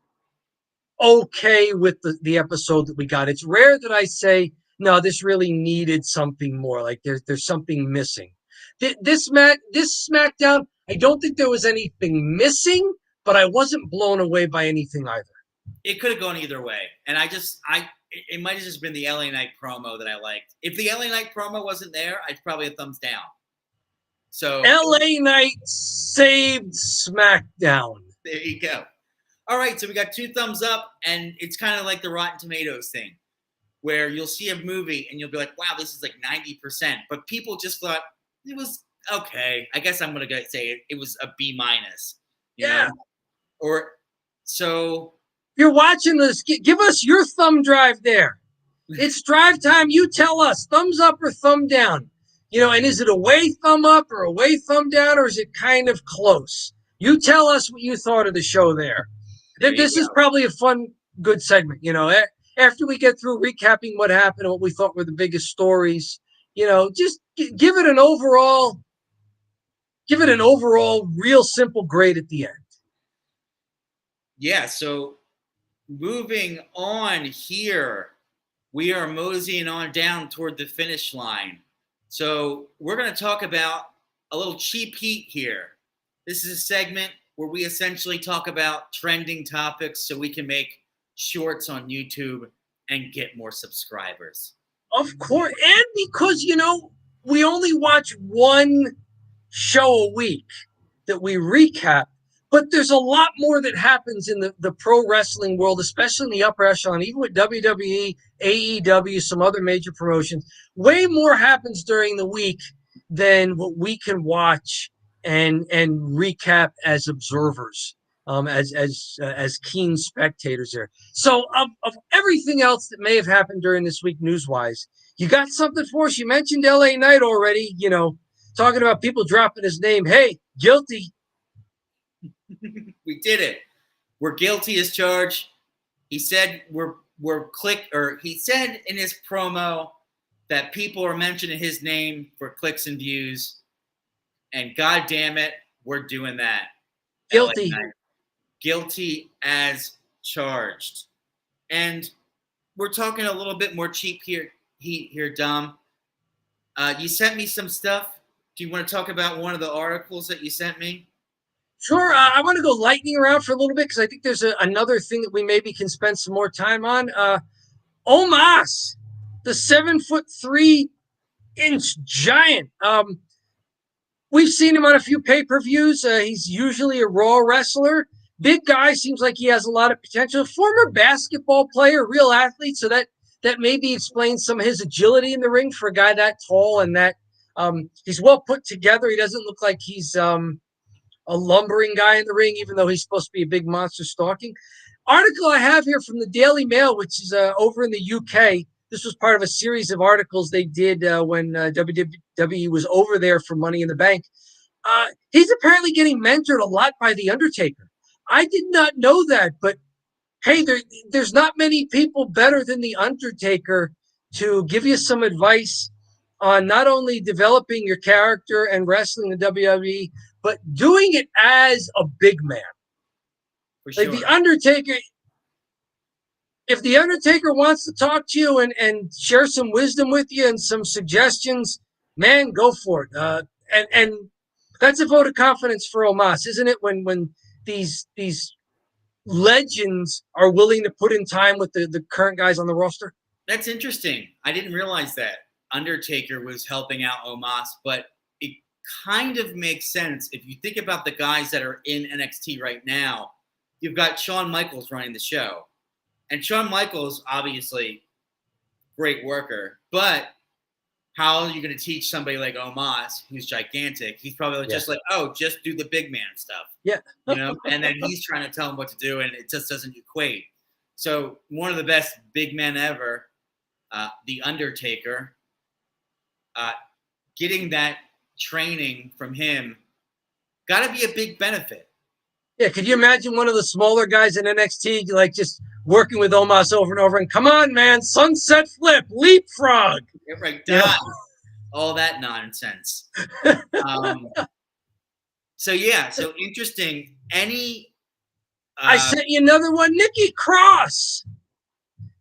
okay with the episode that we got. It's rare that I say, no, this really needed something more. Like there's something missing. This SmackDown, I don't think there was anything missing, but I wasn't blown away by anything either. It could have gone either way. And it might have just been the LA Knight promo that I liked. If the LA Knight promo wasn't there, I'd probably a thumbs down. So LA Knight saved SmackDown. There you go. All right, so we got 2 thumbs up, and it's kind of like the Rotten Tomatoes thing, where you'll see a movie and you'll be like, wow, this is like 90%. But people just thought it was okay. I guess I'm going to say it was a B-. You know? Or so. You're watching this. Give us your thumb drive there. It's drive time. You tell us, thumbs up or thumb down. And is it a way thumb up or a way thumb down, or is it kind of close? You tell us what you thought of the show there. This is probably a fun, good segment. After we get through recapping what happened and what we thought were the biggest stories, just give it an overall real simple grade at the end. Yeah, so moving on here, we are moseying on down toward the finish line. So we're going to talk about a little cheap heat here. This is a segment where we essentially talk about trending topics so we can make shorts on YouTube and get more subscribers. Of course. And because, we only watch one show a week that we recap, but there's a lot more that happens in the pro wrestling world, especially in the upper echelon, even with WWE, AEW, some other major promotions. Way more happens during the week than what we can watch and recap as observers, as keen spectators there. So of everything else that may have happened during this week news wise, you got something for us? You mentioned LA Knight already, talking about people dropping his name. Hey, guilty. We did it. We're guilty as charged. He said he said in his promo that people are mentioning his name for clicks and views. And God damn it, we're doing that. Guilty. Guilty as charged. And we're talking a little bit more cheap here, Dom. You sent me some stuff. Do you want to talk about one of the articles that you sent me? Sure. I want to go lightning around for a little bit because I think there's another thing that we maybe can spend some more time on. Omos, the 7'3" giant. We've seen him on a few pay-per-views. He's usually a Raw wrestler. Big guy, seems like he has a lot of potential. Former basketball player, real athlete, so that maybe explains some of his agility in the ring for a guy that tall and that he's well put together. He doesn't look like he's a lumbering guy in the ring, even though he's supposed to be a big monster stalking. Article I have here from the Daily Mail, which is over in the UK. This was part of a series of articles they did when WWE was over there for Money in the Bank. He's apparently getting mentored a lot by The Undertaker. I did not know that, but hey, there's not many people better than The Undertaker to give you some advice on not only developing your character and wrestling in the WWE, but doing it as a big man. For sure. Like The Undertaker, if The Undertaker wants to talk to you and share some wisdom with you and some suggestions, man, go for it. And that's a vote of confidence for Omos, isn't it? When these legends are willing to put in time with the current guys on the roster. That's interesting. I didn't realize that Undertaker was helping out Omos, but it kind of makes sense if you think about the guys that are in NXT right now. You've got Shawn Michaels running the show. And Shawn Michaels, obviously, great worker. But how are you going to teach somebody like Omos, who's gigantic? He's probably just like, oh, just do the big man stuff. Yeah. And then he's trying to tell him what to do, and it just doesn't equate. So one of the best big men ever, The Undertaker, getting that training from him, got to be a big benefit. Yeah, could you imagine one of the smaller guys in NXT like just working with Omos over and over and come on, man, sunset flip, leapfrog. Right, all that nonsense. So interesting. I sent you another one. Nikki Cross.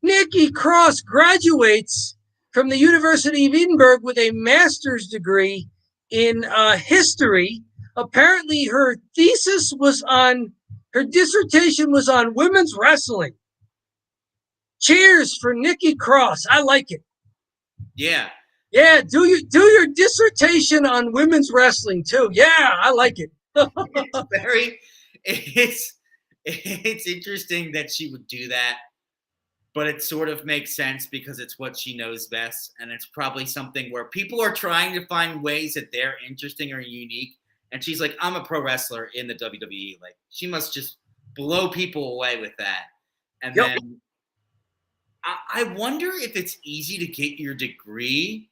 Nikki Cross graduates from the University of Edinburgh with a master's degree in history. Apparently her dissertation was on women's wrestling. Cheers for Nikki Cross. I like it. Yeah. Yeah, do your dissertation on women's wrestling too. Yeah, I like it. It's interesting that she would do that, but it sort of makes sense because it's what she knows best, and it's probably something where people are trying to find ways that they're interesting or unique. And she's like, I'm a pro wrestler in the WWE. Like, she must just blow people away with that. And then I wonder if it's easy to get your degree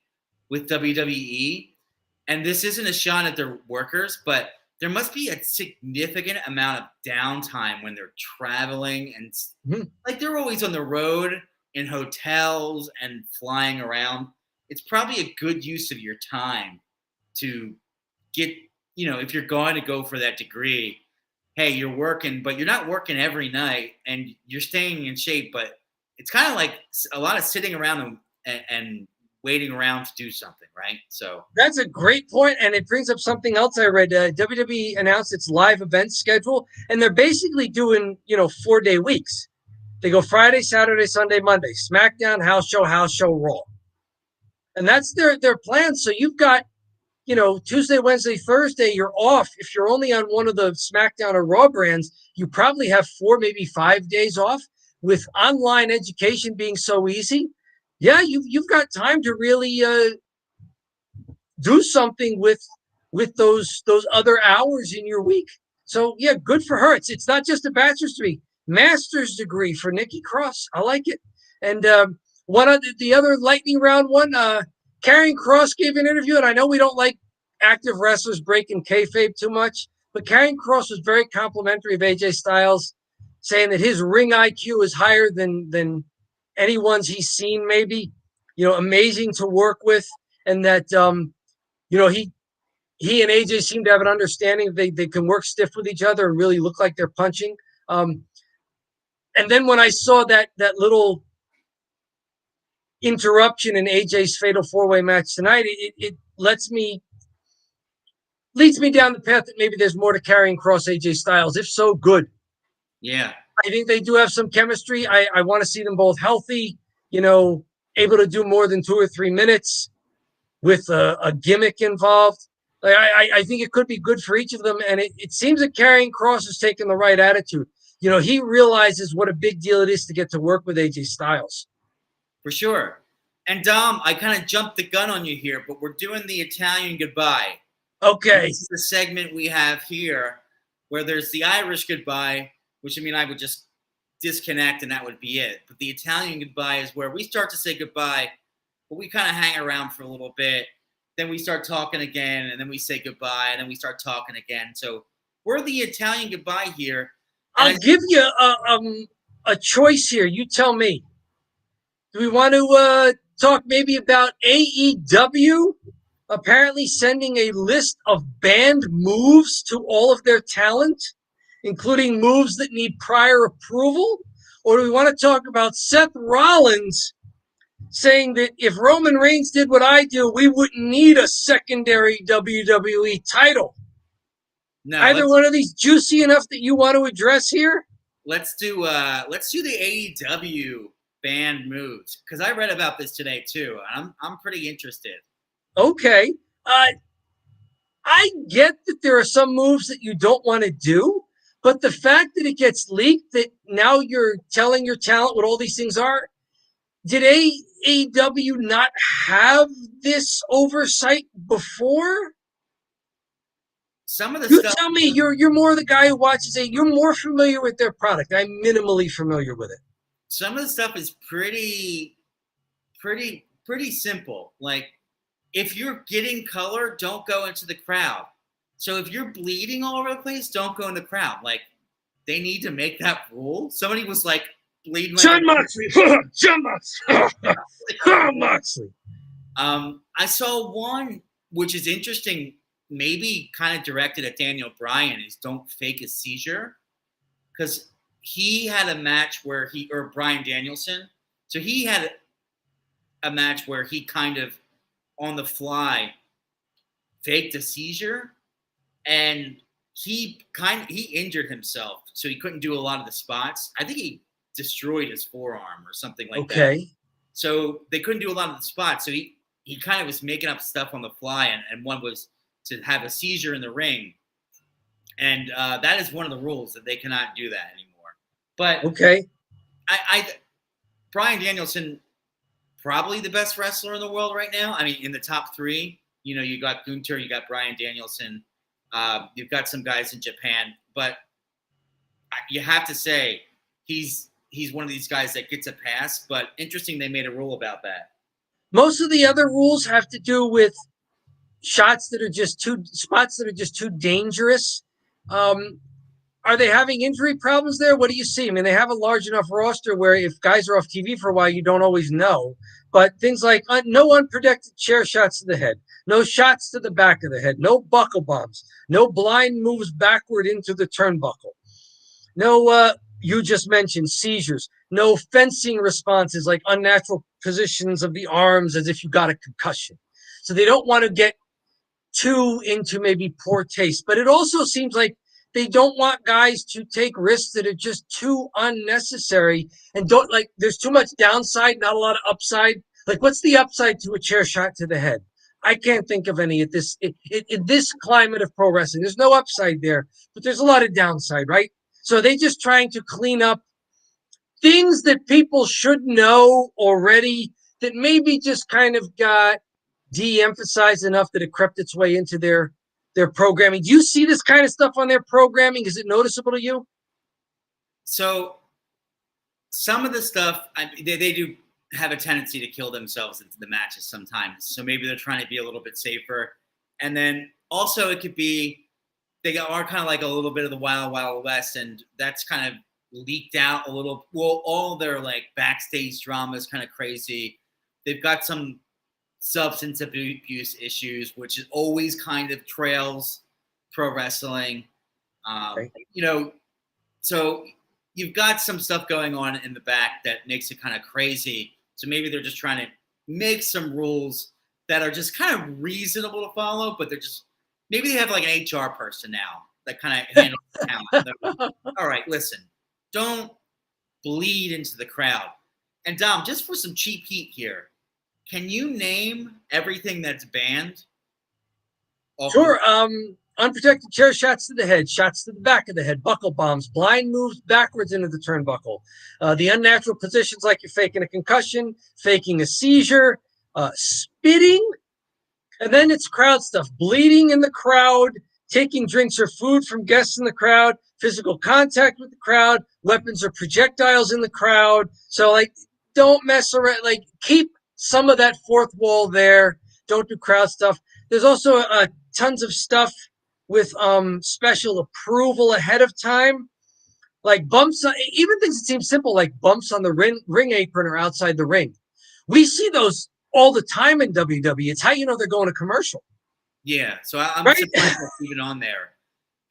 with WWE. And this isn't a shot at their workers, but there must be a significant amount of downtime when they're traveling. And like, they're always on the road in hotels and flying around. It's probably a good use of your time to get, if you're going to go for that degree, hey, you're working, but you're not working every night and you're staying in shape. But it's kind of like a lot of sitting around and waiting around to do something, right? So that's a great point, and it brings up something else I read. WWE announced its live event schedule, and they're basically doing 4-day weeks. They go Friday, Saturday, Sunday, Monday, SmackDown, house show, Raw, and that's their plan. So you've got Tuesday, Wednesday, Thursday, you're off. If you're only on one of the SmackDown or Raw brands, you probably have 4, maybe 5 days off. With online education being so easy, yeah, you've got time to really do something with those other hours in your week. So yeah, good for her. It's not just a bachelor's degree, master's degree for Nikki Cross. I like it. And one of the other lightning round one, Karrion Kross gave an interview, and I know we don't like active wrestlers breaking kayfabe too much, but Karrion Kross was very complimentary of AJ Styles, saying that his ring IQ is higher than anyone's he's seen. Maybe, amazing to work with, and that he and AJ seem to have an understanding. They can work stiff with each other and really look like they're punching. And then when I saw that little interruption in AJ's fatal 4-way match tonight, it leads me down the path that maybe there's more to Karrion Kross AJ Styles. If so, good. Yeah. I think they do have some chemistry. I want to see them both healthy, able to do more than 2 or 3 minutes with a gimmick involved. Like, I think it could be good for each of them. And it seems that Karrion Kross has taken the right attitude. He realizes what a big deal it is to get to work with AJ Styles. For sure. And Dom, I kind of jumped the gun on you here, but we're doing the Italian goodbye. Okay. This is the segment we have here where there's the Irish goodbye, which I would just disconnect and that would be it. But the Italian goodbye is where we start to say goodbye, but we kind of hang around for a little bit. Then we start talking again, and then we say goodbye, and then we start talking again. So we're the Italian goodbye here. I'll give you a choice here. You tell me. Do we want to talk maybe about AEW apparently sending a list of banned moves to all of their talent, including moves that need prior approval? Or do we want to talk about Seth Rollins saying that if Roman Reigns did what I do, we wouldn't need a secondary WWE title? No, either one of these juicy enough that you want to address here? Let's do the AEW banned moves, because I read about this today too. I'm pretty interested. Okay. I get that there are some moves that you don't want to do, but the fact that it gets leaked, that now you're telling your talent what all these things are, did AEW not have this oversight before? Some of the stuff. You tell me. You're more the guy who watches it. You're more familiar with their product. I'm minimally familiar with it. Some of the stuff is pretty simple. Like, if you're getting color, don't go into the crowd. So if you're bleeding all over the place, don't go in the crowd. Like, they need to make that rule. Somebody was like, bleeding. John Moxley. John Moxley. Moxley. I saw one, which is interesting, maybe kind of directed at Daniel Bryan, is don't fake a seizure. Because he had a match where Bryan Danielson. So he had a match where he kind of on the fly faked a seizure, and he injured himself. So he couldn't do a lot of the spots. I think he destroyed his forearm or something like that. Okay. So they couldn't do a lot of the spots. So he kind of was making up stuff on the fly, and one was to have a seizure in the ring. And that is one of the rules, that they cannot do that anymore. But okay, Bryan Danielson, probably the best wrestler in the world right now. In the top 3, you got Gunther, you got Bryan Danielson, you've got some guys in Japan, but you have to say he's one of these guys that gets a pass. But interesting, they made a rule about that. Most of the other rules have to do with spots that are just too dangerous. Are they having injury problems there? What do you see? They have a large enough roster where if guys are off TV for a while, you don't always know. But things like no unprotected chair shots to the head, no shots to the back of the head, no buckle bombs, no blind moves backward into the turnbuckle, no, you just mentioned seizures, no fencing responses like unnatural positions of the arms as if you got a concussion. So they don't want to get too into maybe poor taste. But it also seems like they don't want guys to take risks that are just too unnecessary, and there's too much downside, not a lot of upside. Like, what's the upside to a chair shot to the head? I can't think of any at this in this climate of pro wrestling. There's no upside there, but there's a lot of downside, right? So are they just trying to clean up things that people should know already that maybe just kind of got de-emphasized enough that it crept its way into their programming. Do you see this kind of stuff on their programming? Is it noticeable to you? So some of the stuff they do have a tendency to kill themselves into the matches sometimes. So maybe they're trying to be a little bit safer. And then also it could be they are kind of like a little bit of the Wild Wild West, and that's kind of leaked out a little. Well, all their like backstage drama is kind of crazy. They've got some substance abuse issues, which is always kind of trails pro wrestling. Okay. You know, so you've got some stuff going on in the back that makes it kind of crazy. So maybe they're just trying to make some rules that are just kind of reasonable to follow, but they're just maybe they have like an HR person now that kind of handles the talent. All right, listen, don't bleed into the crowd. And Dom, just for some cheap heat here, can you name everything that's banned? Sure. Unprotected chair shots to the head, shots to the back of the head, buckle bombs, blind moves backwards into the turnbuckle, the unnatural positions like you're faking a concussion, faking a seizure, spitting, and then it's crowd stuff, bleeding in the crowd, taking drinks or food from guests in the crowd, physical contact with the crowd, weapons or projectiles in the crowd. So, like, don't mess around. Like, keep some of that fourth wall there. Don't do crowd stuff. There's also tons of stuff with special approval ahead of time, like bumps, even things that seem simple, like bumps on the ring apron or outside the ring. We see those all the time in WWE. It's how you know they're going to commercial. Yeah, so I'm right? surprised that's even on there.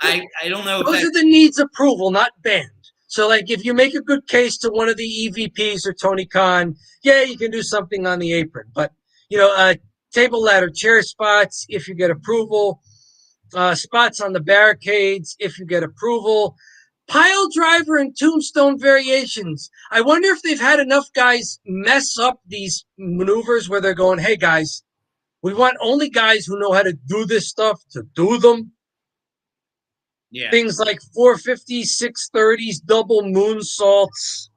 I don't know. Those are the needs approval, not banned. So, like, if you make a good case to one of the EVPs or Tony Khan, yeah, you can do something on the apron. But, table ladder, chair spots, if you get approval, spots on the barricades, if you get approval, pile driver and tombstone variations. I wonder if they've had enough guys mess up these maneuvers where they're going, hey, guys, we want only guys who know how to do this stuff to do them. Yeah. Things like 450s, 630s, double moonsaults,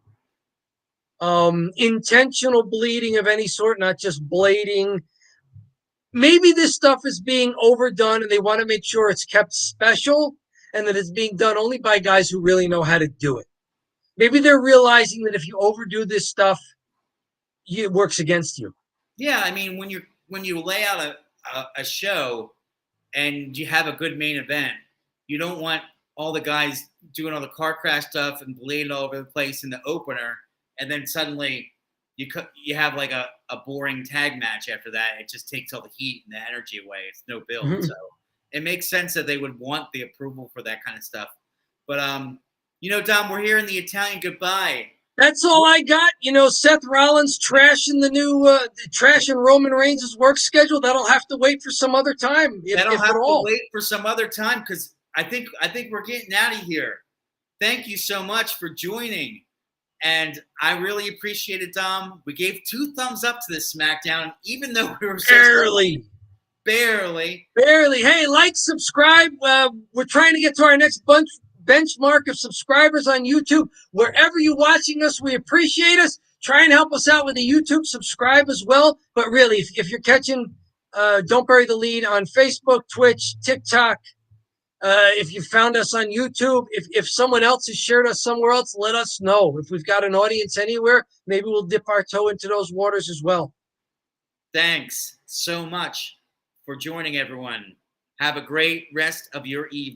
intentional bleeding of any sort, not just blading. Maybe this stuff is being overdone and they want to make sure it's kept special and that it's being done only by guys who really know how to do it. Maybe they're realizing that if you overdo this stuff, it works against you. Yeah, I mean, when you lay out a show and you have a good main event, you don't want all the guys doing all the car crash stuff and bleeding all over the place in the opener, and then suddenly you have like a boring tag match after that. It just takes all the heat and the energy away. It's no build. Mm-hmm. So it makes sense that they would want the approval for that kind of stuff. But Dom, we're hearing the Italian goodbye. That's all I got. Seth Rollins trashing the new trashing Roman Reigns' work schedule. That'll have to wait for some other time. That'll have to wait for some other time because I think we're getting out of here. Thank you so much for joining. And I really appreciate it, Dom. We gave 2 thumbs up to this SmackDown, even though we were so barely. Hey, like, subscribe. We're trying to get to our next benchmark of subscribers on YouTube. Wherever you're watching us, we appreciate us. Try and help us out with the YouTube. Subscribe as well. But really, if you're catching Don't Bury the Lead on Facebook, Twitch, TikTok, if you found us on YouTube, if someone else has shared us somewhere else, let us know. If we've got an audience anywhere, maybe we'll dip our toe into those waters as well. Thanks so much for joining, everyone. Have a great rest of your evening.